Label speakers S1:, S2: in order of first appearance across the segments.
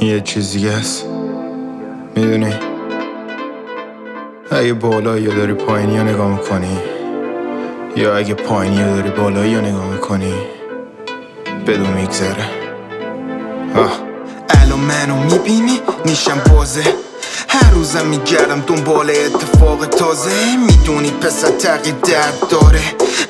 S1: یه چیزی هست میدونی، اگه بالایی رو داری پایینی رو نگاه میکنی یا اگه پایینی رو داری بالایی رو نگاه میکنی بدون میگذره. الان منو میبینی نیشم بازه، هر روزم میگردم دنبال اتفاق تازه. میدونی پسر تغییر درد داره،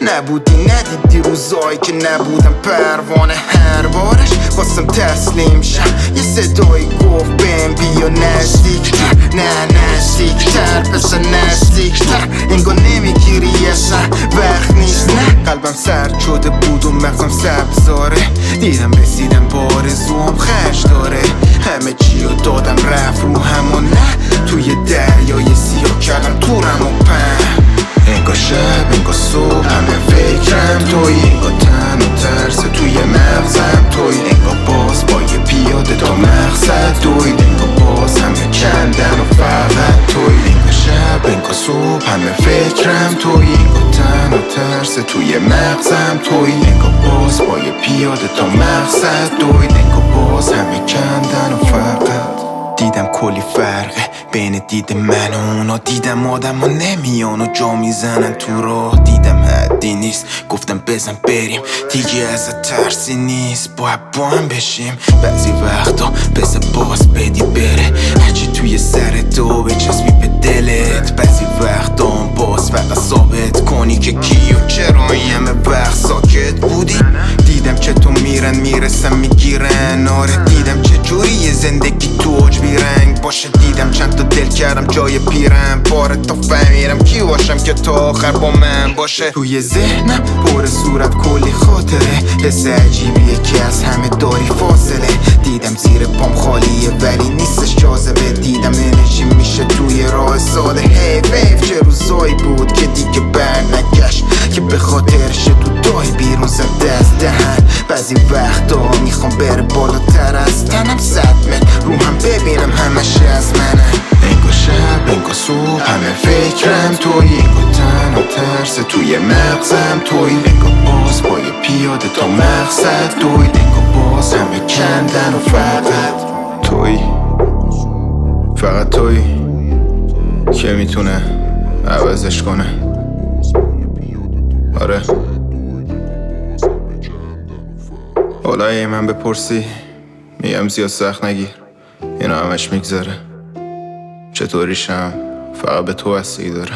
S1: نبودی ندیدی روزایی که نبودم پروانه. هر بارش خواستم تسلیم شم، یه صدایی گفت بهم بیا نزدیکتر. نه نزدیکتر پسر نزدیکتر، انگار نمیگیری اصلا وقت نیست. نه قلبم سرد شده بود و مغزم سبزاره، دیدم رسیدم با آرزوام خرج داره. همه چی رو دادم رفت رو هم و نه، توی دریای سیاه کردم تورم و پن. انگار شب انگار صبح همه فکرم توی، انگار تن و ترس توی مغزم توی، انگار باز با یه پیاده تا مقصد دوید، انگار باز همه کندن و فقط توی. انگار شب انگار صبح همه فکرم توی، انگار تن و ترس توی مغزم توی، انگار باز با یه پیاده تا مقصد دوید، انگار باز همه کندن و فقط. دیدم کلی فرقه بین دید من و اونا، دیدم آدم ها نمیان و جا میزنن تو راه. دیدم حدی نیست گفتم بزن بریم دیگه، ازت ترسی نیست باید با هم بشیم. بعضی وقتا بزن باز بدی بره، هرچی توی سرت و بچسبی به دلت. بعضی وقتا باز فقط ثابت کنی که کی و چرا این همه وقت ساکت بودی. دیدم چطور میرن میرسن میگیرن، آره دیدم چجوری زندگی تو اوج بیرنگ باشه. دیدم چند تا دل کردم جای پیرم باره تا فهمیرم کی باشم که تا آخر با من باشه. توی ذهنم پر صورت کلی خاطره، حس عجیبیه که از همه داری فاصله. دیدم زیر پام خالیه ولی نیستش جاذبه، دیدم انرژی میشه توی راه ساده. هی ویف چه روزایی بود که دیگه بر نگشت، که به خاطرش تو دای بیرون زده از دهن. بعضی وقتا میخوام بره بالاتر از تنم، 100 متر رو هم ببینم همش از منه. انگار شب انگار صبح همه فکرم توی، انگار تن و ترس توی مغزم توی، انگار باز با یه پیاده تا مقصد دوید، انگار باز همه کندن و فقط توی. فقط توی که میتونه عوضش کنه. آره حالا من بپرسی میگم زیاد سخت نگیر، اینا همش میگذره. چطوریشم فقط به تو بستگی داره.